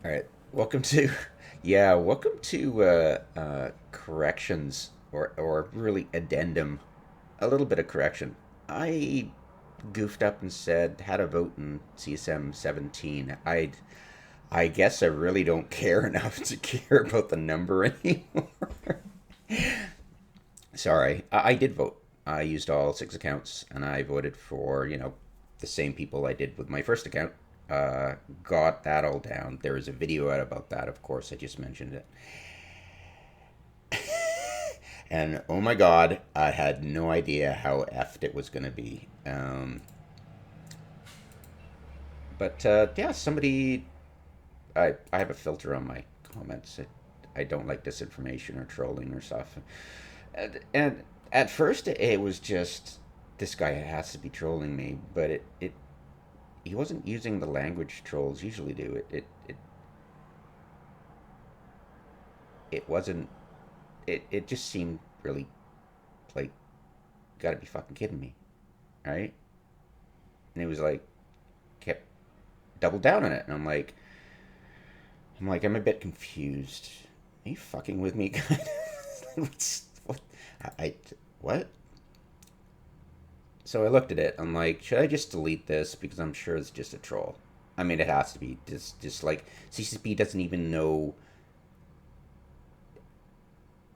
All right. Welcome to, welcome to corrections or really addendum. A little bit of correction. I goofed up and said had a vote in CSM 17. I guess I really don't care enough to care about the number anymore. Sorry, I did vote. I used all 6 accounts and I voted for the same people I did with my first account. Got that all down. There is a video out about that, of course. I just mentioned it. And oh my god, I had no idea how effed it was going to be. But yeah, somebody. I have a filter on my comments. I don't like disinformation or trolling or stuff. And at first, it was just this guy has to be trolling me, but it he wasn't using the language trolls usually do. It wasn't. It just seemed really like, gotta be fucking kidding me, right? And it was like kept double down on it, and I'm a bit confused. Are you fucking with me, guys? What? I what? So I looked at it. I'm like, should I just delete this because I'm sure it's just a troll. I mean, it has to be just like CCP doesn't even know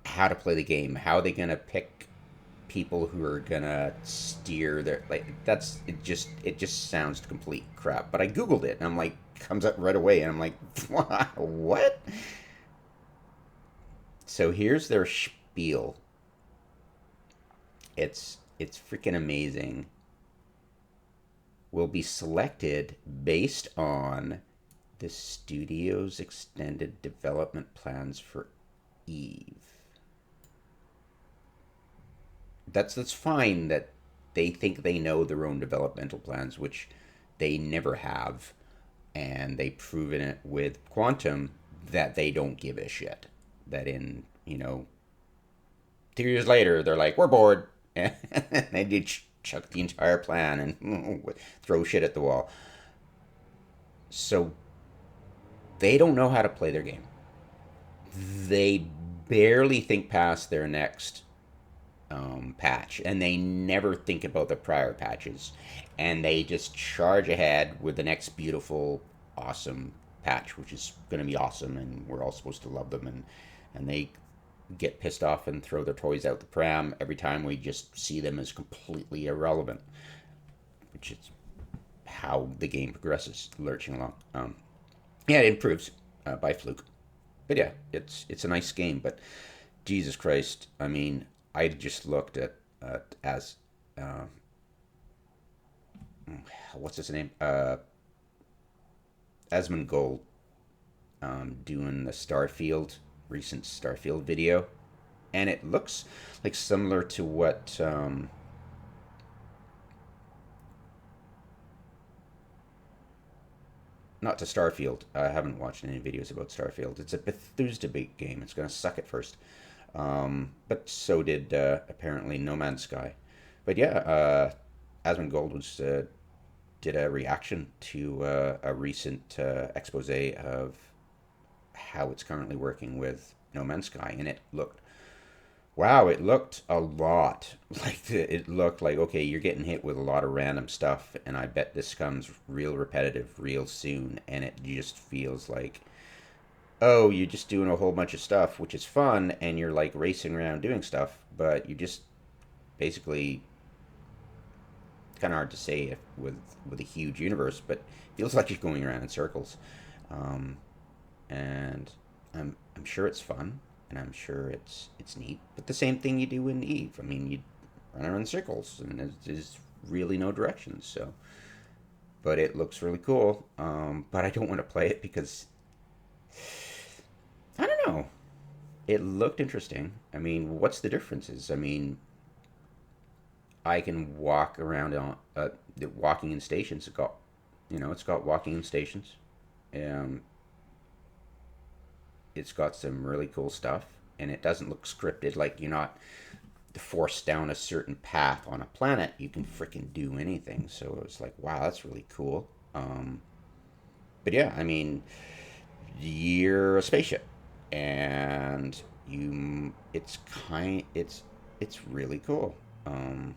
how to play the game. How are they gonna pick people who are gonna steer their like? That's it. Just sounds complete crap. But I googled it and I'm like, comes up right away, and I'm like, what? So here's their spiel. It's freaking amazing. Will be selected based on the studio's extended development plans for Eve. That's fine that they think they know their own developmental plans, which they never have, and they've proven it with Quantum that they don't give a shit. That in 2 years later they're like, we're bored, and they did chuck the entire plan and throw shit at the wall. So they don't know how to play their game. They barely think past their next patch, and they never think about the prior patches, and they just charge ahead with the next beautiful, awesome patch, which is going to be awesome, and we're all supposed to love them, and they get pissed off and throw their toys out the pram every time we just see them as completely irrelevant, which is how the game progresses, lurching along. Yeah, it improves by fluke, but yeah, it's a nice game. But Jesus Christ, I mean, I just looked at as uh, what's his name, Asmongold, doing the recent Starfield video, and it looks like similar to what not to Starfield. I haven't watched any videos about Starfield. It's a Bethesda big game. It's gonna suck at first, but so did apparently No Man's Sky. But yeah, Asmongold was did a reaction to a recent expose of how it's currently working with No Man's Sky, and it looked wow, it looked a lot like it looked like, okay, you're getting hit with a lot of random stuff, and I bet this comes real repetitive real soon, and it just feels like, oh, you're just doing a whole bunch of stuff, which is fun, and you're like racing around doing stuff, but you just basically, kind of hard to say if with a huge universe, but feels like you're going around in circles. Um, and I'm sure it's fun, and I'm sure it's neat. But the same thing you do in Eve. I mean, you run around in circles, and there's really no directions. So, but it looks really cool. But I don't want to play it because I don't know. It looked interesting. I mean, what's the differences? I mean, I can walk around on the walking in stations. It's got walking in stations. Um, it's got some really cool stuff, and it doesn't look scripted. Like you're not forced down a certain path on a planet. You can freaking do anything. So it was like, wow, that's really cool. But yeah, I mean, you're a spaceship, and it's really cool. Um,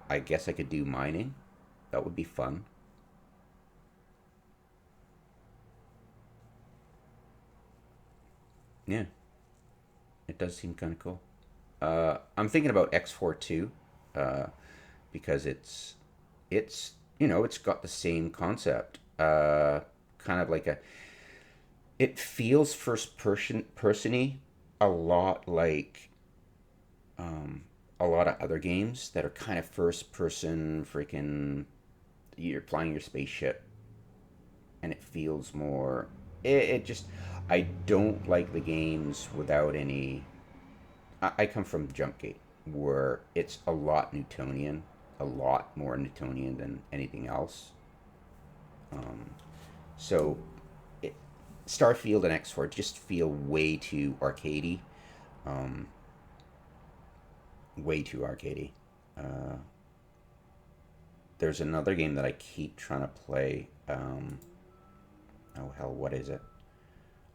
I guess I could do mining. That would be fun. Yeah, it does seem kind of cool. I'm thinking about X4 too, uh, because it's it's got the same concept. Kind of like a it feels first persony a lot like a lot of other games that are kind of first person freaking you're flying your spaceship and it feels more it just I don't like the games without any I come from Jumpgate where it's a lot Newtonian, a lot more Newtonian than anything else. So it, Starfield and X4 just feel way too arcadey, um, way too arcadey. Uh, there's another game that I keep trying to play. Oh hell, what is it?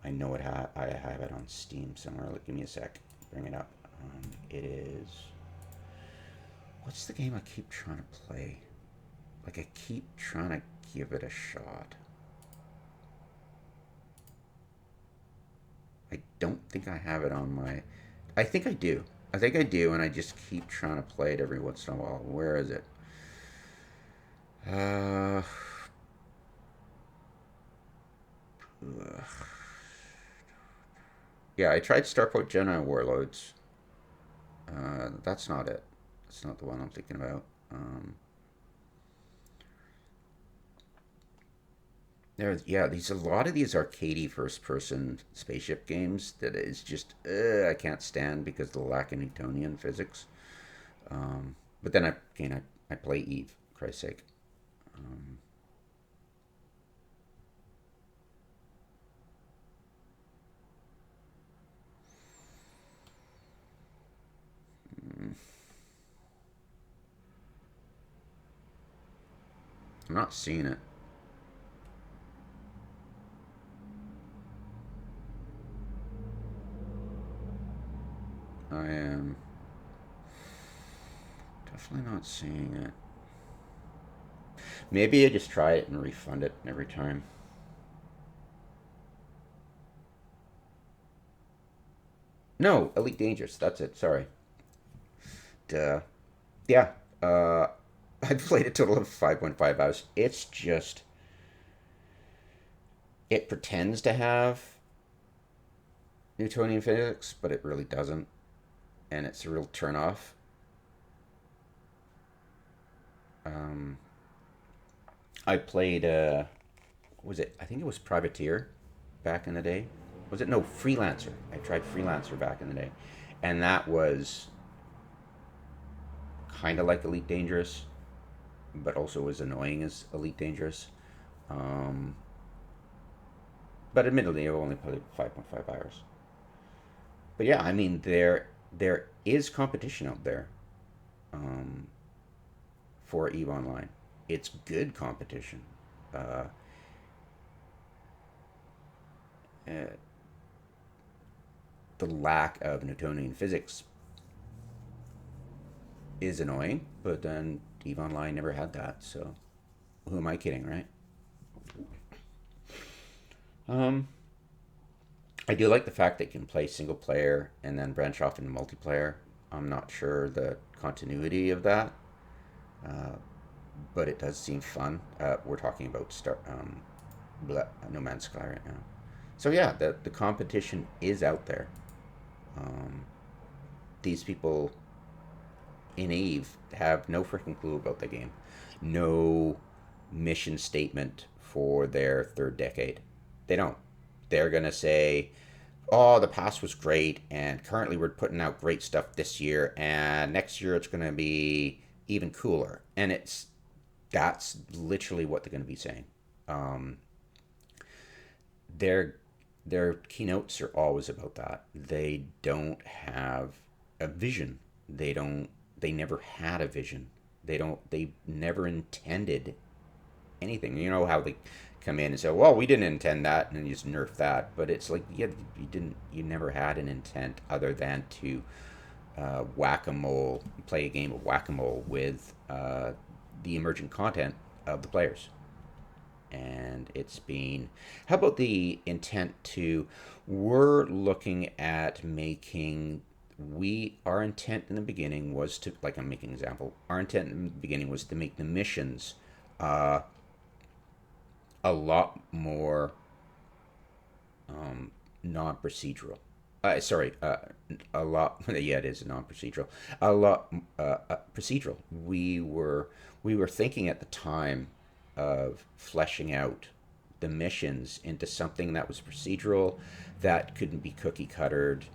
I know I have it on Steam somewhere. Give me a sec. Bring it up. It is. What's the game I keep trying to play? Like I keep trying to give it a shot. I don't think I have it on my. I think I do. I think I do, and I just keep trying to play it every once in a while. Where is it? Uh, yeah, I tried Starport Jedi Warlords. That's not it. That's not the one I'm thinking about. There's these a lot of these arcadey first person spaceship games that is just I can't stand because of the lack of Newtonian physics. But then I play Eve, for Christ's sake. Um, I'm not seeing it. I am definitely not seeing it. Maybe I just try it and refund it every time. No, Elite Dangerous. That's it. Sorry. Duh. Yeah. Uh, I played a total of 5.5 hours. It's just it pretends to have Newtonian physics, but it really doesn't, and it's a real turnoff. Um, I played. Was it? I think it was Privateer, back in the day. Was it no Freelancer? I tried Freelancer back in the day, and that was kind of like Elite Dangerous, but also as annoying as Elite Dangerous. Um, but admittedly, I've only played 5.5 hours. But yeah, I mean there is competition out there um, for Eve Online. It's good competition. Uh, uh, the lack of Newtonian physics is annoying, but then Eve Online never had that, so who am I kidding, right? Um, I do like the fact that you can play single player and then branch off into multiplayer. I'm not sure the continuity of that, uh, but it does seem fun. We're talking about No Man's Sky right now. So yeah, the competition is out there. Um, these people in Eve have no freaking clue about the game, no mission statement for their third decade. They don't. They're gonna say, "Oh, the past was great, and currently we're putting out great stuff this year, and next year it's gonna be even cooler." And that's literally what they're gonna be saying. Um, their their keynotes are always about that. They don't have a vision. They don't. They never had a vision. They don't. They never intended anything. You know how they come in and say, "Well, we didn't intend that," and you just nerf that. But it's like, yeah, you didn't. You never had an intent other than to whack-a-mole, play a game of whack-a-mole with the emergent content of the players. And it's been, how about the intent to, we're looking at making, our intent in the beginning was to, like, I'm making an example, our intent in the beginning was to make the missions uh, a lot more non-procedural. Sorry, a lot. Yeah, it is a non-procedural. A lot procedural. We were thinking at the time of fleshing out the missions into something that was procedural, that couldn't be cookie cuttered,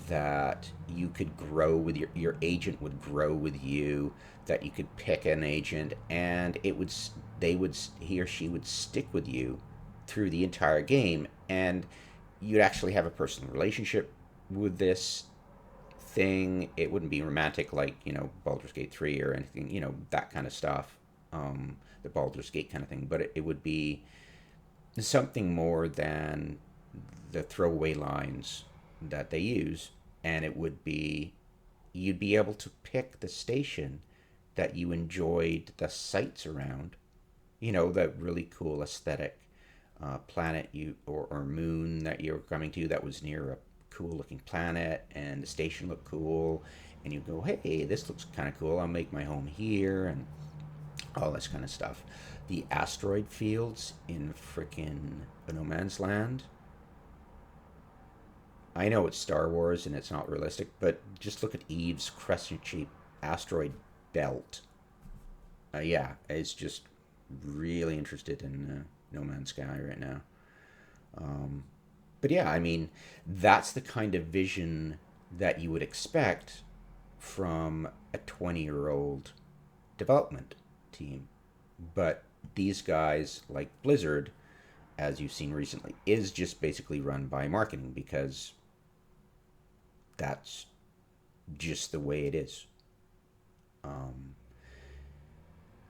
that you could grow with your agent would grow with you, that you could pick an agent and it would they would he or she would stick with you through the entire game, and you'd actually have a personal relationship with this thing. It wouldn't be romantic like, Baldur's Gate 3 or anything, that kind of stuff, the Baldur's Gate kind of thing, but it would be something more than the throwaway lines that they use, and it would be, you'd be able to pick the station that you enjoyed the sights around, that really cool aesthetic planet or moon that you're coming to that was near a cool looking planet, and the station looked cool, and you go, hey, this looks kind of cool, I'll make my home here, and all this kind of stuff. The asteroid fields in frickin' No Man's Land. I know it's Star Wars and it's not realistic, but just look at Eve's crescent-shaped asteroid belt. Yeah, it's just really interested in No Man's Sky right now. Um, but yeah, I mean, that's the kind of vision that you would expect from a 20-year-old development team. But these guys, like Blizzard, as you've seen recently, is just basically run by marketing, because that's just the way it is. Um,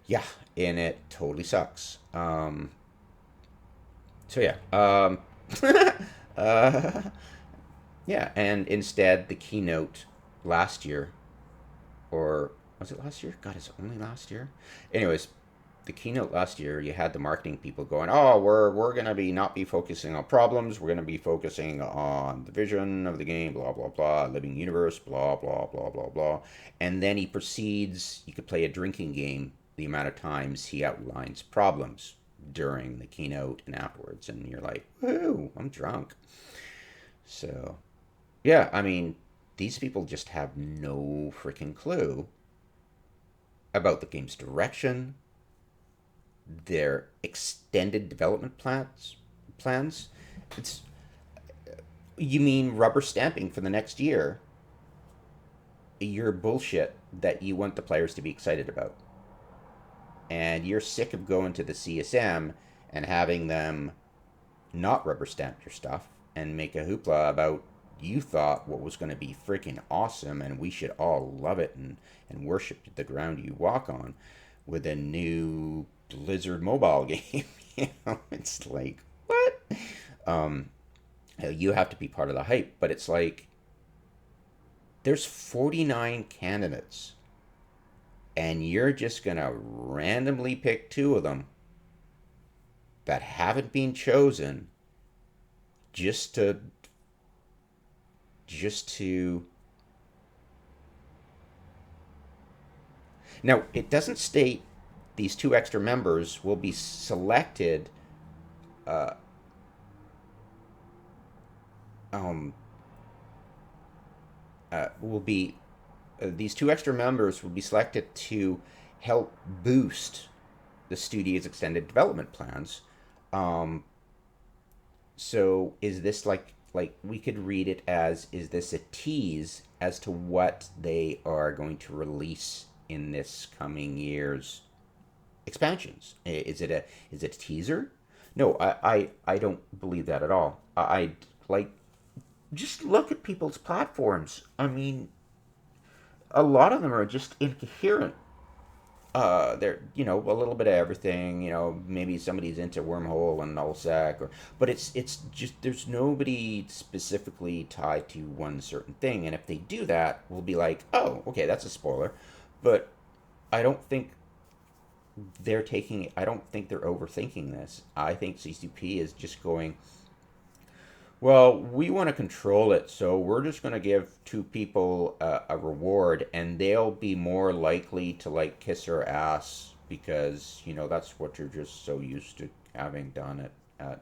yeah, and it totally sucks. So yeah, uh, yeah, and instead the keynote last year, or was it last year? God, is it only last year? Anyways, the keynote last year, you had the marketing people going, "Oh, we're gonna be not be focusing on problems. We're gonna be focusing on the vision of the game. Blah blah blah. Living universe. Blah blah blah blah blah." And then he proceeds. You could play a drinking game the amount of times he outlines problems during the keynote and afterwards, and you're like, "Woo, I'm drunk." So yeah, I mean, these people just have no freaking clue about the game's direction, their extended development plans. It's, you mean rubber stamping for the next year your bullshit that you want the players to be excited about, and you're sick of going to the CSM and having them not rubber stamp your stuff and make a hoopla about, you thought what was going to be freaking awesome and we should all love it and worship the ground you walk on with a new Blizzard mobile game. It's like, what? Um, you have to be part of the hype, but it's like, there's 49 candidates, and you're just gonna randomly pick two of them that haven't been chosen just to just to now, it doesn't state these two extra members will be selected uh, um, will be these two extra members will be selected to help boost the studio's extended development plans. Um, so is this like we could read it as, is this a tease as to what they are going to release in this coming year's expansions? Is it a teaser? No, I don't believe that at all. I like, just look at people's platforms. I mean, a lot of them are just incoherent. they're, a little bit of everything. Maybe somebody's into wormhole and nullsec, but it's just there's nobody specifically tied to one certain thing. And if they do that, we'll be like, oh, okay, that's a spoiler. But I don't think I don't think they're overthinking this. I think CCP is just going, well, we want to control it, so we're just going to give two people a reward, and they'll be more likely to like kiss her ass because that's what you're just so used to having done at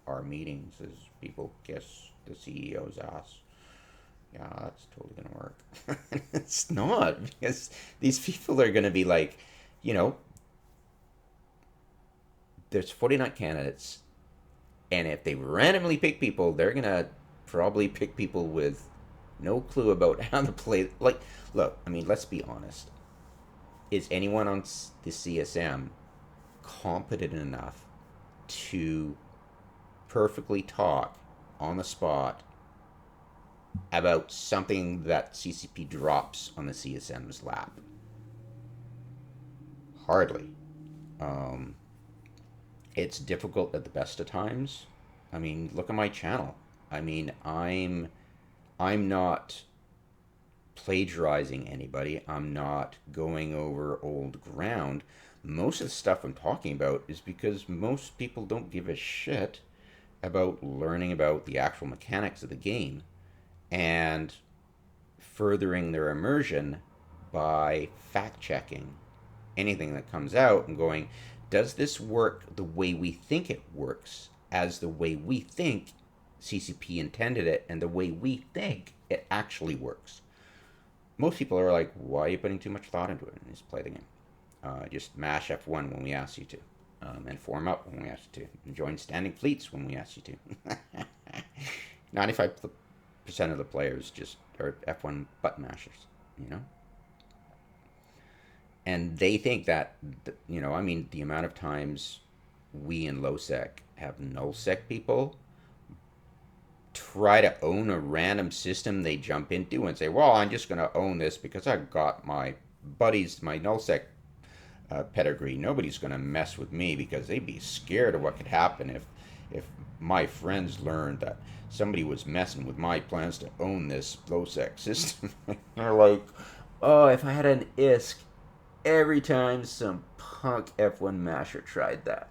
our meetings is people kiss the CEO's ass. Yeah, that's totally gonna work. It's not because these people are gonna be like, you know, there's 49 candidates, and if they randomly pick people, they're gonna probably pick people with no clue about how to play. Like, look, I mean, let's be honest. Is anyone on the CSM competent enough to perfectly talk on the spot about something that CCP drops on the CSM's lap? Hardly. Um, it's difficult at the best of times. I mean, look at my channel. I mean, I'm not plagiarizing anybody. I'm not going over old ground. Most of the stuff I'm talking about is because most people don't give a shit about learning about the actual mechanics of the game and furthering their immersion by fact checking anything that comes out and going, does this work the way we think it works, as the way we think CCP intended it, and the way we think it actually works? Most people are like, why are you putting too much thought into it? And just play the game. Just mash F1 when we ask you to. And form up when we ask you to. And join standing fleets when we ask you to. 95% of the players just are F1 button mashers, you know? And they think that, I mean, the amount of times we in low sec have null sec people try to own a random system they jump into and say, well, I'm just going to own this because I got my buddies, my nullsec pedigree. Nobody's going to mess with me because they'd be scared of what could happen if my friends learned that somebody was messing with my plans to own this low sec system. They're like, oh, if I had an ISK every time some punk F1 masher tried that.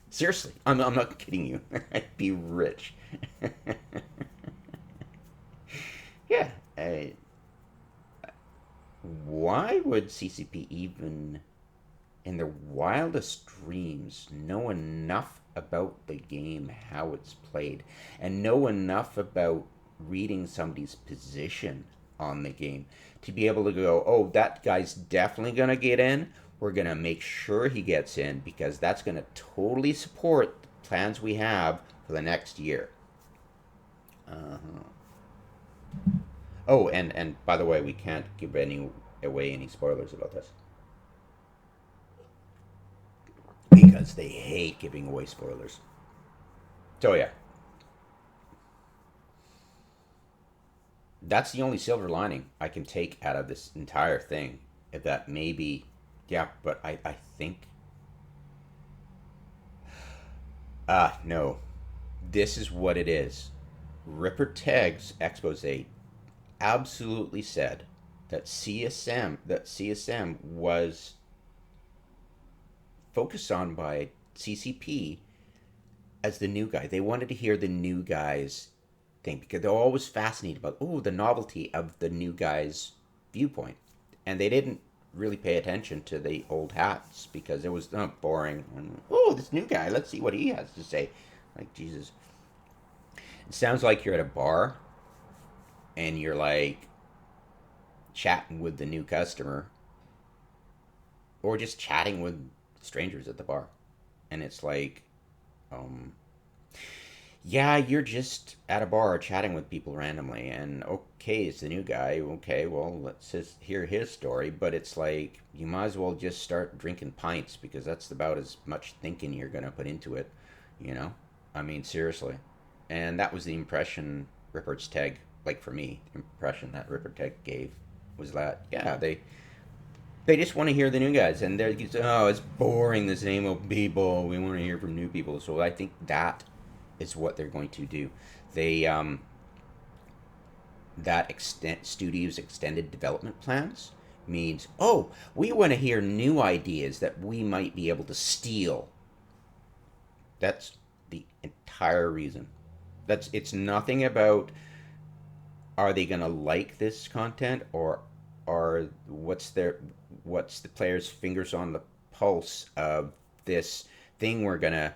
Seriously, I'm not kidding you. I'd be rich. Yeah. Why would CCP even, in their wildest dreams, know enough about the game, how it's played, and know enough about reading somebody's position on the game to be able to go, oh, that guy's definitely going to get in. We're going to make sure he gets in because that's going to totally support the plans we have for the next year. Uh-huh. Oh, and by the way, we can't give away any spoilers about this because they hate giving away spoilers. So yeah, that's the only silver lining I can take out of this entire thing. That maybe, yeah, but I think, no, this is what it is. Ripper Teg's expose absolutely said that CSM was focused on by CCP as the new guy. They wanted to hear the new guy's thing because they're always fascinated about the novelty of the new guy's viewpoint, and they didn't really pay attention to the old hats because it was boring. And this new guy, let's see what he has to say. Like, Jesus, it sounds like you're at a bar and you're like chatting with the new customer or just chatting with strangers at the bar, and it's like, um yeah, you're just at a bar chatting with people randomly, and okay, it's the new guy. Okay, well, let's just hear his story. But it's like, you might as well just start drinking pints because that's about as much thinking you're going to put into it, you know? I mean, seriously. And that was the impression Rippert's Teg like for me, the impression that Ripper Tech gave was that, yeah, they just want to hear the new guys, and they're oh, it's boring the same old people. We want to hear from new people. So I think that is what they're going to do. They that extent studios extended development plans means, oh, we want to hear new ideas that we might be able to steal. That's the entire reason. That's It's nothing about are they going to like this content, or are what's the player's fingers on the pulse of this thing we're going to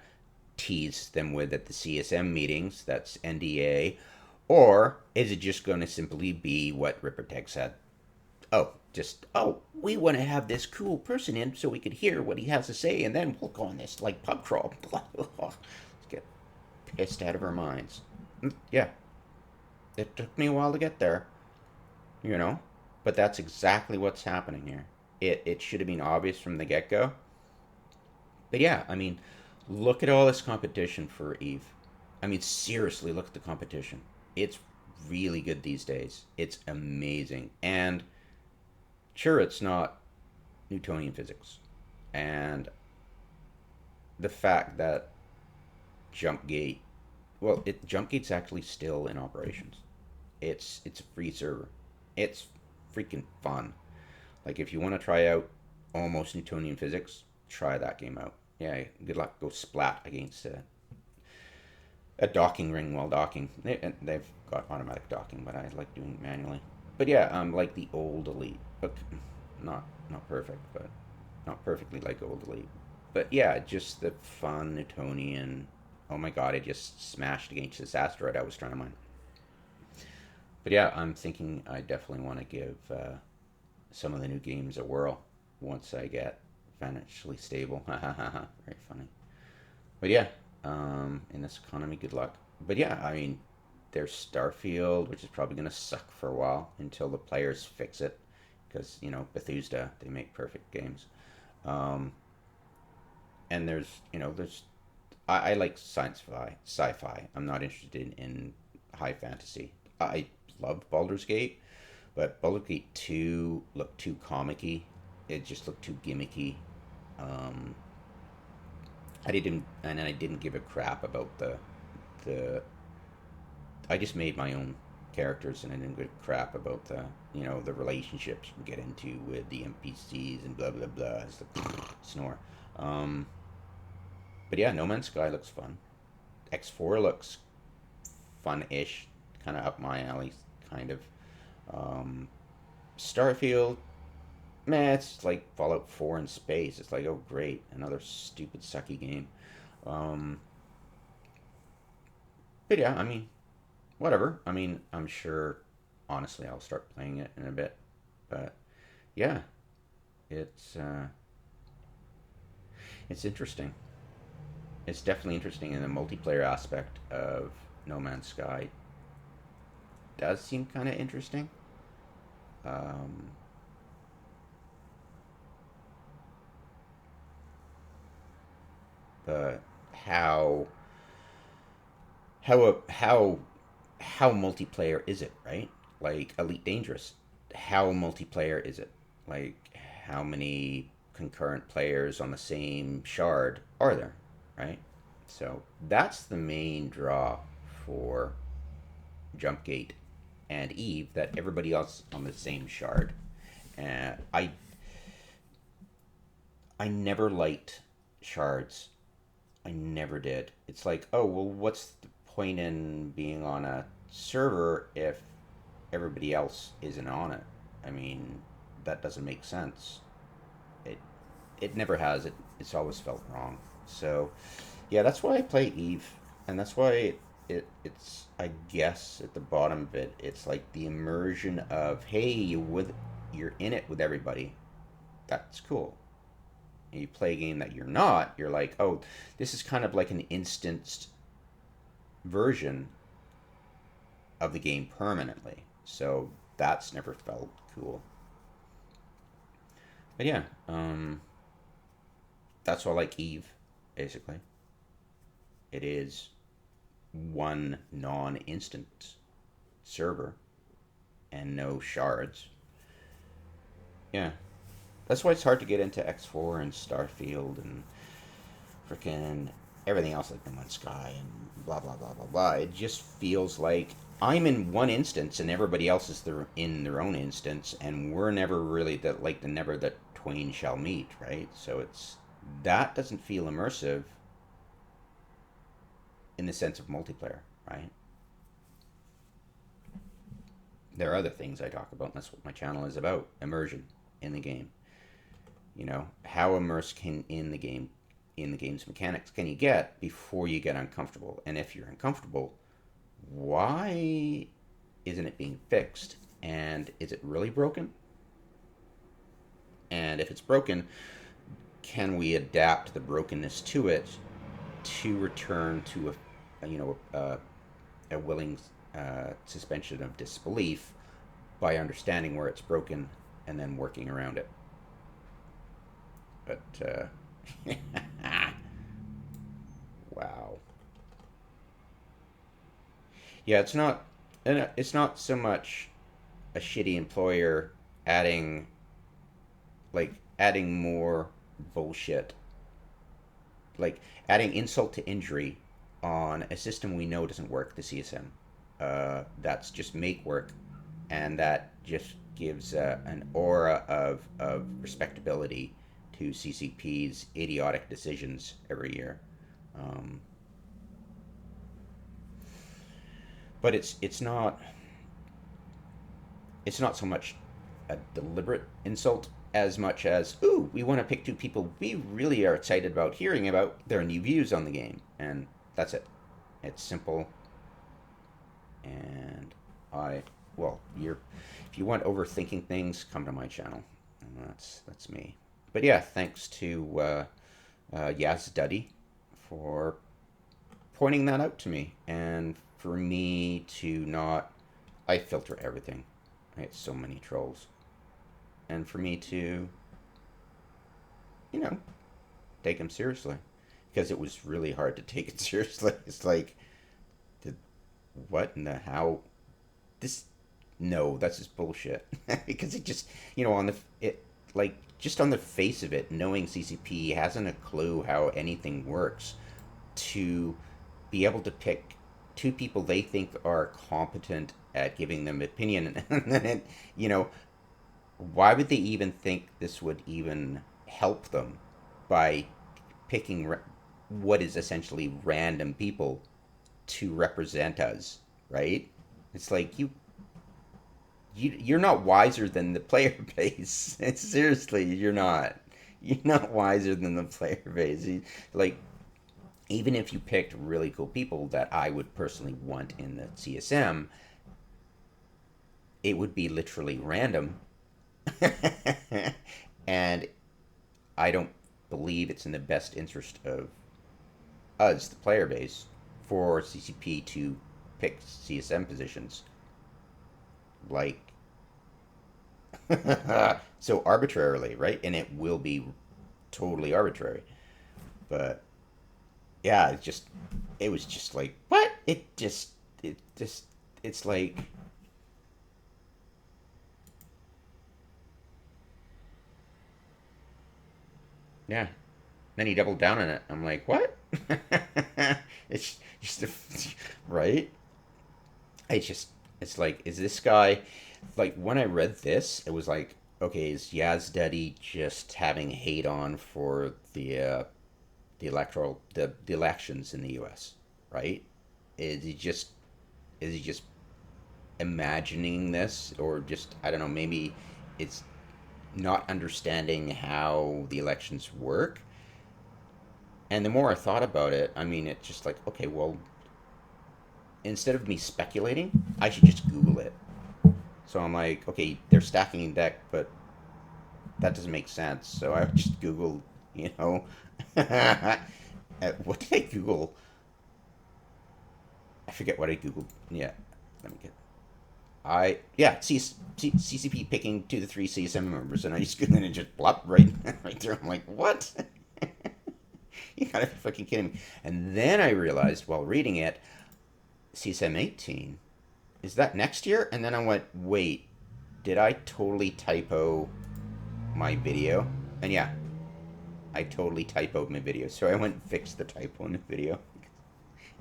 tease them with at the CSM meetings, that's NDA, or is it just going to simply be what Ripper Tech said? Oh, just, oh, we want to have this cool person in so we could hear what he has to say, and then we'll go on this like pub crawl. Let's get pissed out of our minds. Yeah, it took me a while to get there, you know, but that's exactly what's happening here. It should have been obvious from the get go. But yeah, I mean, look at all this competition for Eve. I mean, seriously, look at the competition. It's really good these days. It's amazing. And sure, it's not Newtonian physics. And the fact that JumpGate, well, JumpGate's actually still in operations. It's a free server. It's freaking fun. Like if you want to try out almost Newtonian physics, try that game out. Yeah, good luck. Go splat against a docking ring while docking. They've got automatic docking, but I like doing it manually. But yeah, like the old Elite, but not perfect, but not perfectly like old Elite. But yeah, just the fun Newtonian. Oh my god, I just smashed against this asteroid I was trying to mine. But yeah, I'm thinking I definitely want to give some of the new games a whirl once I get financially stable. Very funny. But yeah, in this economy, good luck. But yeah, I mean, there's Starfield, which is probably going to suck for a while until the players fix it. Because, you know, Bethesda, they make perfect games. Um, and I like sci-fi. I'm not interested in high fantasy. I love Baldur's Gate, but Baldur's Gate 2 looked too comic-y. It just looked too gimmicky. Um, I didn't give a crap about the. I just made my own characters, and I didn't give a crap about the relationships we get into with the NPCs and blah blah blah. It's the snore. Um, but yeah, No Man's Sky looks fun. X4 looks fun-ish, kind of up my alley, kind of. Um, Starfield, man, it's like Fallout 4 in space. It's like, oh great, another stupid sucky game. Um, but yeah, I mean, whatever. I mean, I'm sure, honestly, I'll start playing it in a bit. But yeah, it's uh, it's interesting. It's definitely interesting, and the multiplayer aspect of No Man's Sky does seem kind of interesting. Um, but how how multiplayer is it, right? Like Elite Dangerous, how multiplayer is it? Like how many concurrent players on the same shard are there, right? So that's the main draw for Jumpgate and Eve, that everybody else on the same shard. And I never liked shards. I never did. It's like, oh, well, what's the point in being on a server if everybody else isn't on it? I mean, that doesn't make sense. It it never has. It's always felt wrong. So, yeah, that's why I play Eve, and that's why it's I guess at the bottom of it, it's like the immersion of, hey, you're in it with everybody. That's cool. And you play a game that you're not, you're like, oh, this is kind of like an instanced version of the game permanently. So that's never felt cool. But yeah, that's why I like Eve, basically. It is one non instant. server and no shards. Yeah, that's why it's hard to get into X4 and Starfield and freaking everything else like No Man's Sky and blah blah blah blah blah. It just feels like I'm in one instance and everybody else is in their own instance, and we're never really the never that twain shall meet, right? So it's that doesn't feel immersive in the sense of multiplayer, right? There are other things I talk about, and that's what my channel is about: immersion in the game. You know, how immersed can in the game's mechanics can you get before you get uncomfortable? And if you're uncomfortable, why isn't it being fixed? And is it really broken? And if it's broken, can we adapt the brokenness to it to return to a willing suspension of disbelief by understanding where it's broken and then working around it? But wow. Yeah, it's not so much a shitty employer adding adding more bullshit, like adding insult to injury on a system we know doesn't work, the CSM. That's just make work, and that just gives an aura of respectability to CCP's idiotic decisions every year. Um, but it's not so much a deliberate insult as much as, ooh, we want to pick two people we really are excited about hearing about their new views on the game, and that's it. It's simple, and I well, you're if you want overthinking things, come to my channel, and that's me. But yeah, thanks to YasDuddy for pointing that out to me, and for me to not. I filter everything. I get so many trolls, and for me to, you know, take them seriously, because it was really hard to take it seriously. It's like, did what in the how? This no, that's just bullshit. Because it just on the it like just on the face of it, knowing CCP hasn't a clue how anything works, to be able to pick two people they think are competent at giving them opinion, and then why would they even think this would even help them by picking what is essentially random people to represent us, right? It's like you're not wiser than the player base. Seriously, you're not. You're not wiser than the player base. Like, even if you picked really cool people that I would personally want in the CSM, it would be literally random. And I don't believe it's in the best interest of us, the player base, for CCP to pick CSM positions like so arbitrarily, right? And it will be totally arbitrary. But yeah, it was just like, what? It's like, yeah. Then he doubled down on it. I'm like, what? It's just right. It's like, is this guy like, when I read this, it was like, okay, is YasDuddy just having hate on for the elections in the U.S., right? Is he just is he just imagining this, or just, I don't know, maybe it's not understanding how the elections work? And the more I thought about it, I mean, it's just like, okay, well, instead of me speculating, I should just Google it. So I'm like, okay, they're stacking a deck, but that doesn't make sense. So I just Googled, what did I Google? I forget what I Googled. Yeah, let me get. CCP picking 2 to 3 CSM members, and I just Googled it and just blop right there. I'm like, what? You gotta be fucking kidding me. And then I realized while reading it, CSM 18 is that next year? And then I went, wait, did I totally typo my video? And yeah, I totally typoed my video. So I went and fixed the typo in the video.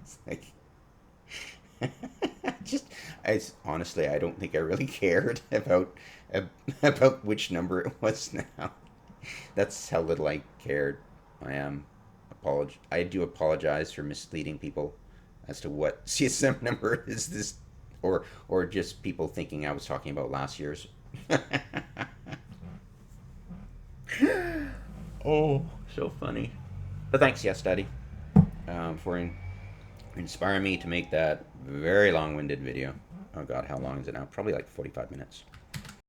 It's like, just, honestly, I don't think I really cared about which number it was now. That's how little I cared. I am I do apologize for misleading people as to what CSM number is this, or just people thinking I was talking about last year's. Oh, so funny. But thanks, YasDuddy, for inspiring me to make that very long-winded video. Oh God, how long is it now? Probably like 45 minutes.